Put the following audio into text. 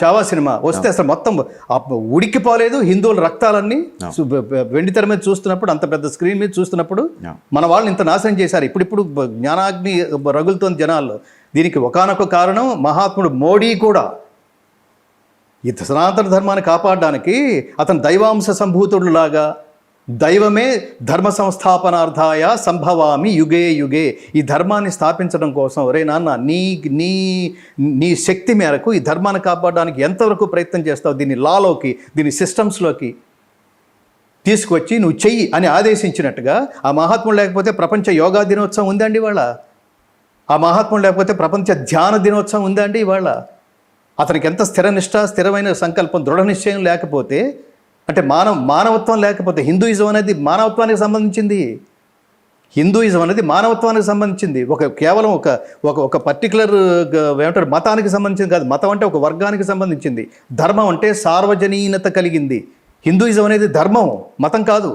Chhaava cinema వస్తే అసలు మొత్తం ఉడికిపోలేదు హిందువుల రక్తాలన్నీ వెండి తెర మీద చూస్తున్నప్పుడు, అంత పెద్ద స్క్రీన్ మీద చూస్తున్నప్పుడు మన వాళ్ళని ఇంత నాశనం చేశారు. ఇప్పుడు జ్ఞానాగ్ని రగులుతోంది జనాల్లో. దీనికి ఒకానొక కారణం మహాత్ముడు మోడీ కూడా ఈ సనాతన ధర్మాన్ని కాపాడడానికి అతను దైవాంశ సంభూతుడు లాగా, దైవమే ధర్మ సంస్థాపనార్థాయ సంభవామి యుగే యుగే, ఈ ధర్మాన్ని స్థాపించడం కోసం ఒరే నాన్న నీ శక్తి మేరకు ఈ ధర్మాన్ని కాపాడడానికి ఎంతవరకు ప్రయత్నం చేస్తావు, దీన్ని లాలోకి, దీని సిస్టమ్స్లోకి తీసుకువచ్చి నువ్వు చెయ్యి అని ఆదేశించినట్టుగా ఆ మహాత్ముడు లేకపోతే ప్రపంచ యోగా దినోత్సవం ఉందండి ఇవాళ. ఆ మహాత్ముడు లేకపోతే ప్రపంచ ధ్యాన దినోత్సవం ఉందండి ఇవాళ. అతనికి ఎంత స్థిరమైన సంకల్పం, దృఢ నిశ్చయం లేకపోతే, అంటే మానవత్వం లేకపోతే, హిందూయిజం అనేది మానవత్వానికి సంబంధించింది. హిందూయిజం అనేది మానవత్వానికి సంబంధించింది. కేవలం ఒక పర్టికులర్ ఏమంటారు మతానికి సంబంధించింది కాదు. మతం అంటే ఒక వర్గానికి సంబంధించింది. ధర్మం అంటే సార్వజనీనత కలిగింది. హిందూయిజం అనేది ధర్మం, మతం కాదు.